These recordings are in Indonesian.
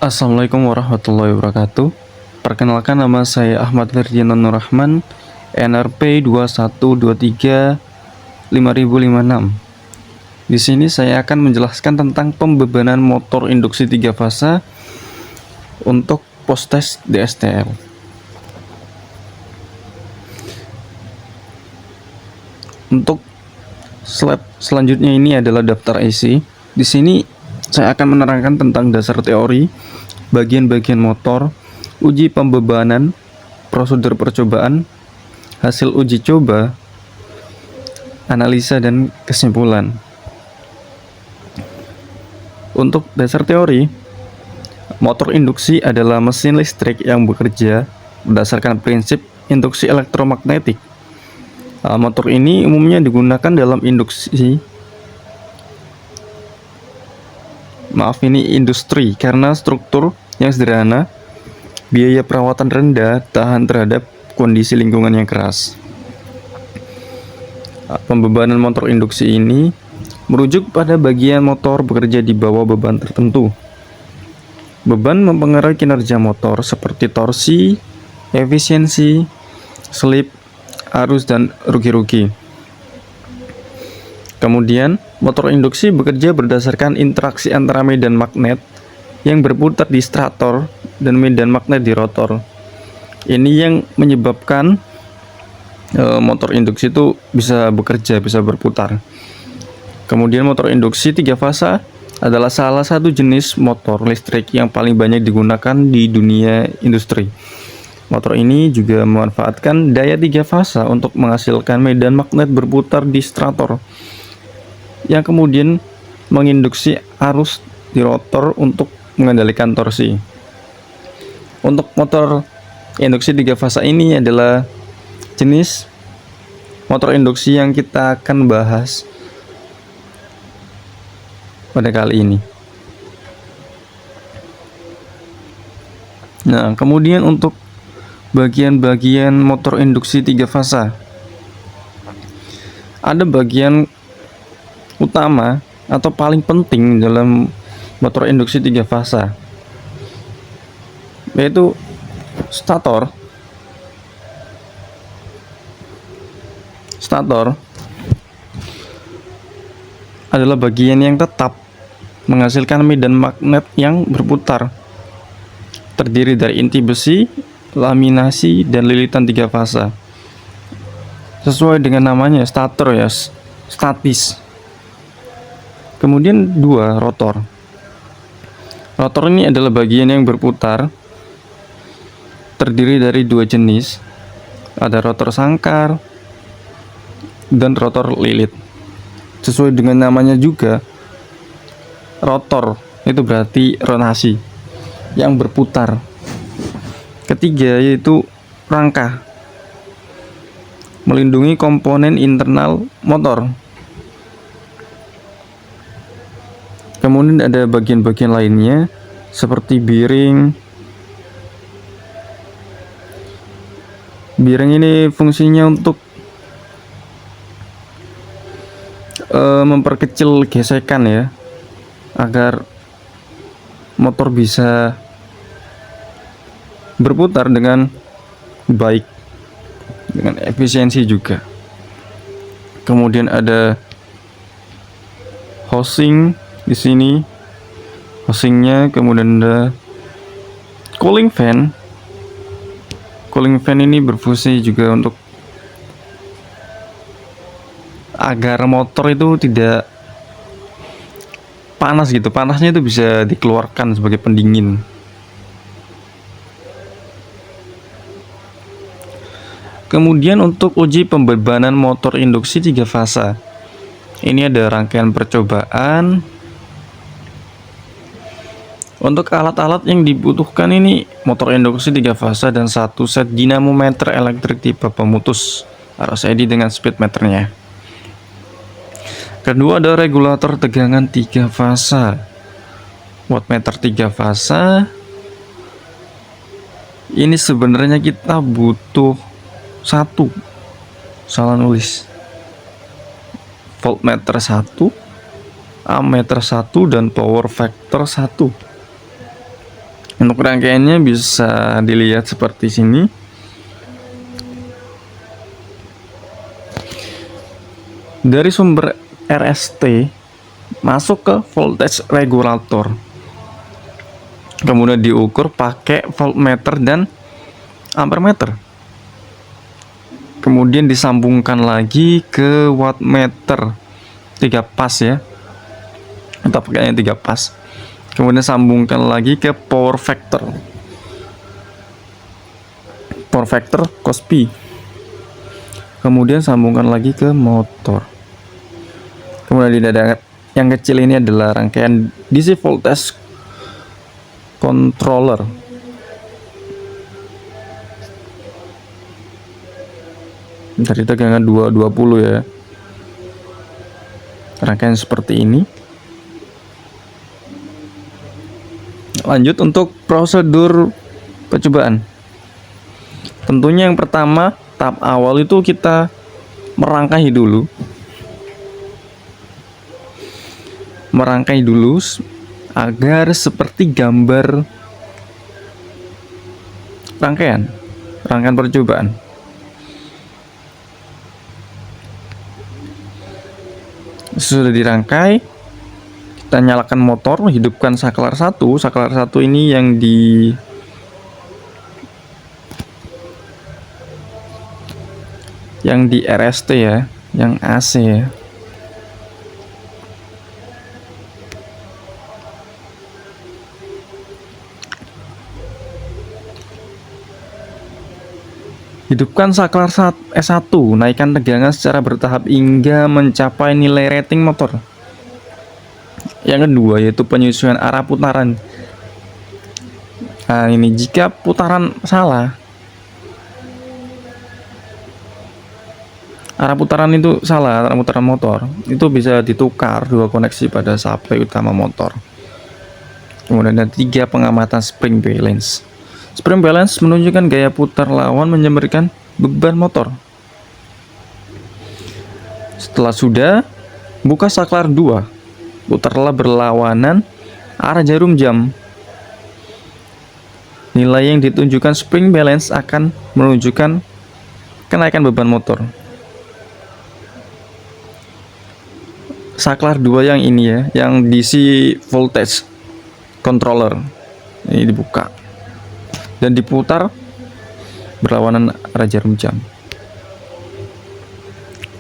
Assalamualaikum warahmatullahi wabarakatuh. Perkenalkan, nama saya Ahmad Ferdian Nur Rahman, NRP 21235056. Di sini saya akan menjelaskan tentang pembebanan motor induksi 3 fasa untuk post-test DSTL. Untuk slide selanjutnya ini adalah daftar isi. Di sini saya akan menerangkan tentang dasar teori, bagian-bagian motor, uji pembebanan, prosedur percobaan, hasil uji coba, analisa dan kesimpulan. Untuk dasar teori, motor induksi adalah mesin listrik yang bekerja berdasarkan prinsip induksi elektromagnetik. Motor ini umumnya digunakan dalam industri karena struktur yang sederhana, biaya perawatan rendah, tahan terhadap kondisi lingkungan yang keras. Pembebanan motor induksi ini merujuk pada bagian motor bekerja di bawah beban tertentu. Beban mempengaruhi kinerja motor seperti torsi, efisiensi, slip, arus, dan rugi-rugi. Kemudian, motor induksi bekerja berdasarkan interaksi antara medan magnet yang berputar di stator dan medan magnet di rotor. Ini yang menyebabkan motor induksi itu bisa bekerja, bisa berputar. Kemudian motor induksi 3 fasa adalah salah satu jenis motor listrik yang paling banyak digunakan di dunia industri. Motor ini juga memanfaatkan daya 3 fasa untuk menghasilkan medan magnet berputar di stator, yang kemudian menginduksi arus di rotor untuk mengendalikan torsi. Untuk motor induksi 3 fasa ini adalah jenis motor induksi yang kita akan bahas pada kali ini. Nah, kemudian untuk bagian-bagian motor induksi 3 fasa, ada bagian utama atau paling penting dalam motor induksi 3 fasa, yaitu stator. Stator adalah bagian yang tetap menghasilkan medan magnet yang berputar, terdiri dari inti besi, laminasi, dan lilitan 3 fasa. Sesuai dengan namanya, stator ya, statis. Kemudian 2, rotor. Rotor ini adalah bagian yang berputar, terdiri dari 2 jenis. Ada rotor sangkar dan rotor lilit. Sesuai dengan namanya juga, rotor itu berarti rotasi yang berputar. Ketiga yaitu rangka, melindungi komponen internal motor. Kemudian ada bagian-bagian lainnya seperti bearing. Bearing ini fungsinya untuk memperkecil gesekan ya, agar motor bisa berputar dengan baik, dengan efisiensi juga. Kemudian ada housing di sini, housingnya. Kemudian ada cooling fan. Cooling fan ini berfungsi juga untuk agar motor itu tidak panas gitu. Panasnya itu bisa dikeluarkan sebagai pendingin. Kemudian untuk uji pembebanan motor induksi 3 fasa, ini ada rangkaian percobaan. Untuk alat-alat yang dibutuhkan ini, motor induksi 3 fasa dan 1 set dinamometer elektrik tipe pemutus RCD dengan speedometernya. Kedua, ada regulator tegangan 3 fasa, wattmeter 3 fasa. Ini sebenarnya kita butuh 1, salah nulis, voltmeter 1, ammeter 1, dan power factor 1. Untuk rangkaiannya bisa dilihat seperti sini. Dari sumber RST masuk ke voltage regulator, kemudian diukur pakai voltmeter dan ampermeter, kemudian disambungkan lagi ke wattmeter 3 pas ya, atau pakainya 3 pas, kemudian sambungkan lagi ke power factor cos P, kemudian sambungkan lagi ke motor. Kemudian di dada yang kecil ini adalah rangkaian DC voltage controller. Dari tegangan 220 ya. Rangkaian seperti ini. Lanjut untuk prosedur percobaan. Tentunya yang pertama, tahap awal itu kita merangkai dulu agar seperti gambar rangkaian percobaan. Sudah dirangkai, kita nyalakan motor, hidupkan saklar 1. Saklar 1 ini yang di RST ya, yang AC ya. Hidupkan saklar S1, naikkan tegangan secara bertahap hingga mencapai nilai rating motor. Yang kedua yaitu penyesuaian arah putaran. Nah, ini jika putaran salah, arah putaran motor, itu bisa ditukar 2 koneksi pada supply utama motor. Kemudian ada 3 pengamatan spring balance. Spring balance menunjukkan gaya putar lawan memberikan beban motor. Setelah sudah, buka saklar 2, putarlah berlawanan arah jarum jam. Nilai yang ditunjukkan spring balance akan menunjukkan kenaikan beban motor. Saklar 2 yang ini ya, yang DC voltage controller ini dibuka dan diputar berlawanan arah jarum jam.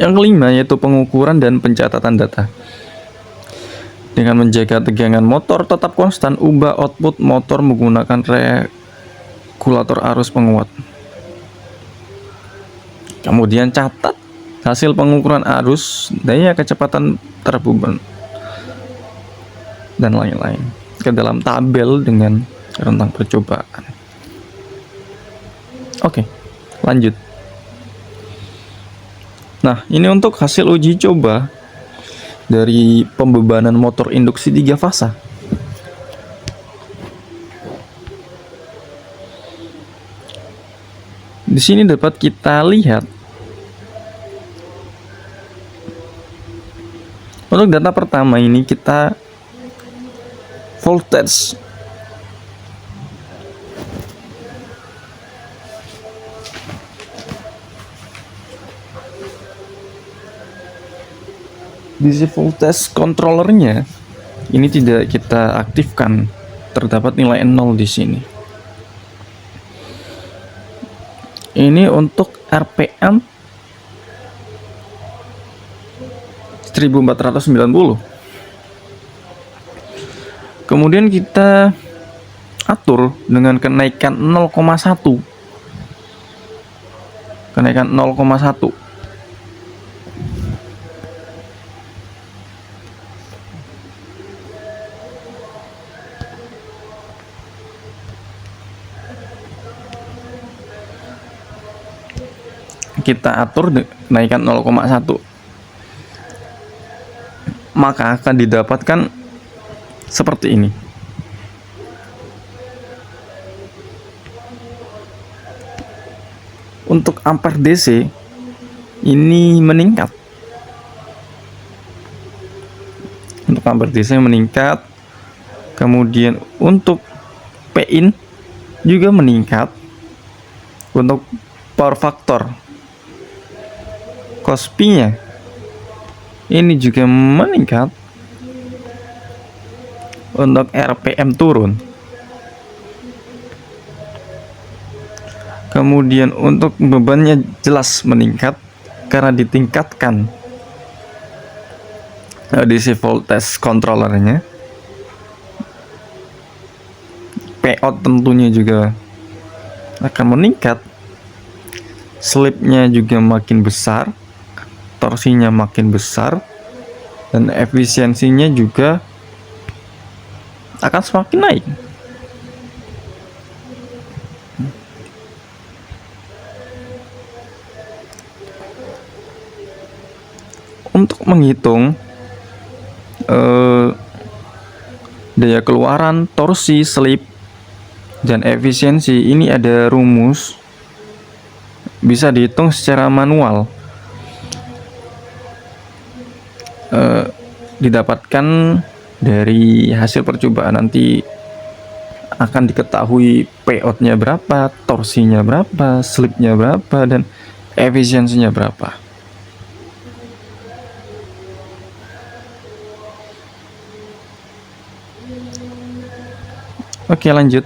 Yang kelima yaitu pengukuran dan pencatatan data. Dengan menjaga tegangan motor tetap konstan, ubah output motor menggunakan regulator arus penguat. Kemudian catat hasil pengukuran arus, daya kecepatan terbeban, dan lain-lain ke dalam tabel dengan rentang percobaan. Oke, lanjut. Nah, ini untuk hasil uji coba dari pembebanan motor induksi 3 fasa. Di sini dapat kita lihat untuk data pertama ini kita voltage DC voltage controllernya ini tidak kita aktifkan, terdapat nilai 0 di sini. Ini untuk RPM 1490. Kemudian kita atur dengan kenaikan 0,1. Kenaikan 0,1. Kita atur naikkan 0,1, maka akan didapatkan seperti ini. Untuk ampere DC ini meningkat. Untuk ampere DC meningkat. Kemudian untuk P-in juga meningkat. Untuk power factor Kospi-nya ini juga meningkat. Untuk RPM turun. Kemudian untuk bebannya jelas meningkat karena ditingkatkan DC voltage controllernya. PO tentunya juga akan meningkat. Slipnya juga makin besar, torsinya makin besar, dan efisiensinya juga akan semakin naik. Untuk menghitung daya keluaran, torsi, slip, dan efisiensi, ini ada rumus, bisa dihitung secara manual. Didapatkan dari hasil percobaan, nanti akan diketahui payout-nya berapa, torsinya berapa, slipnya berapa, dan efisiensinya berapa. Oke, lanjut.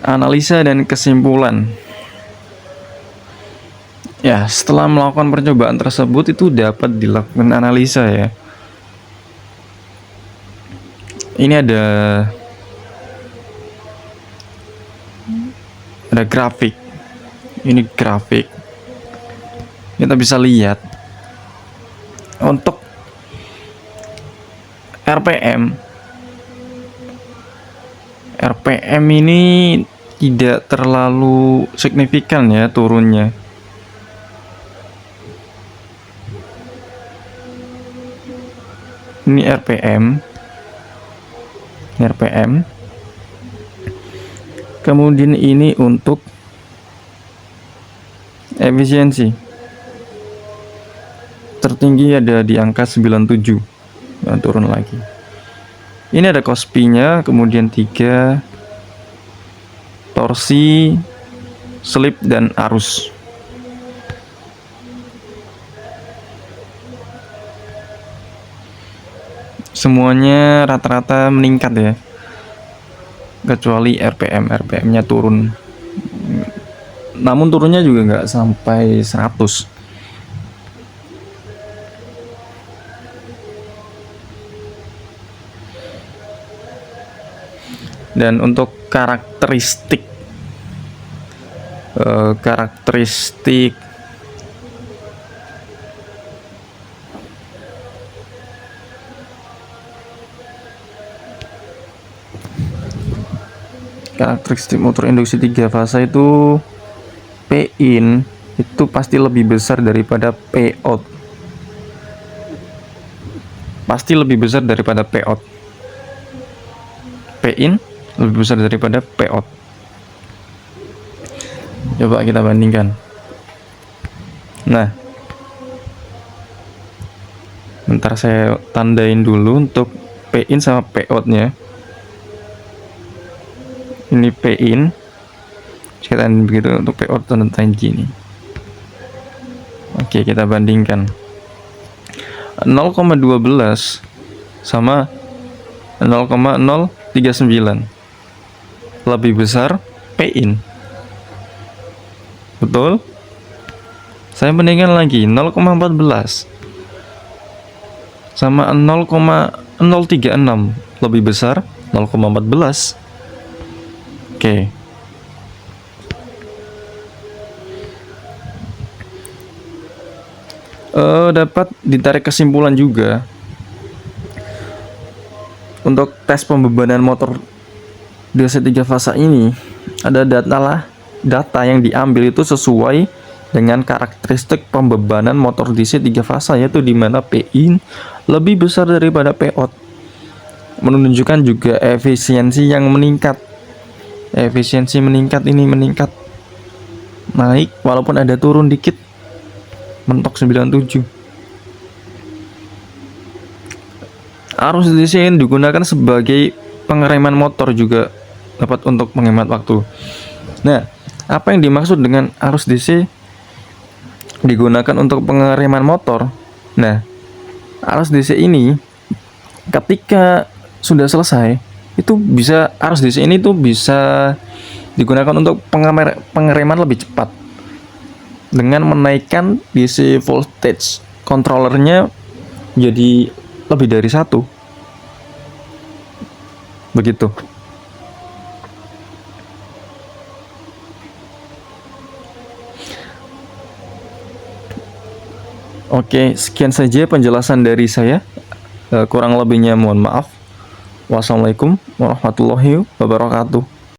Analisa dan kesimpulan. Ya, setelah melakukan percobaan tersebut itu dapat dilakukan analisa ya. Ini ada grafik. Ini grafik. Kita bisa lihat untuk RPM ini tidak terlalu signifikan ya turunnya. Ini RPM. Kemudian ini untuk efisiensi. Tertinggi ada di angka 97. Nah, turun lagi. Ini ada Kospi-nya, kemudian 3 torsi, slip, dan arus. Semuanya rata-rata meningkat ya, kecuali RPM-nya turun. Namun turunnya juga nggak sampai 100. Dan untuk karakteristik motor induksi 3 fasa itu, P-in itu pasti lebih besar daripada P-out. P-in lebih besar daripada P-out. Coba kita bandingkan. Nah, bentar saya tandain dulu untuk P-in sama P-out-nya. Ini P-in, saya tandain begitu. Untuk P-out tandain gini. Oke, kita bandingkan. 0,12 sama 0,039 lebih besar P-in. Betul? Saya bandingkan lagi. 0,14 sama 0,036 lebih besar 0,14. Oke. Dapat ditarik kesimpulan juga untuk tes pembebanan motor DC 3 fasa ini. Ada data yang diambil itu sesuai dengan karakteristik pembebanan motor DC 3 fasa, yaitu di mana P-in lebih besar daripada P-out, menunjukkan juga efisiensi yang meningkat. Efisiensi meningkat naik walaupun ada turun dikit, mentok 97. Arus DC yang digunakan sebagai pengereman motor juga dapat untuk menghemat waktu. Nah, apa yang dimaksud dengan arus DC digunakan untuk pengereman motor? Nah, arus DC ini ketika sudah selesai, itu bisa arus DC ini tuh bisa digunakan untuk pengereman lebih cepat dengan menaikkan DC voltage controllernya jadi lebih dari 1. Begitu. Oke, sekian saja penjelasan dari saya. Kurang lebihnya mohon maaf. Wassalamualaikum warahmatullahi wabarakatuh.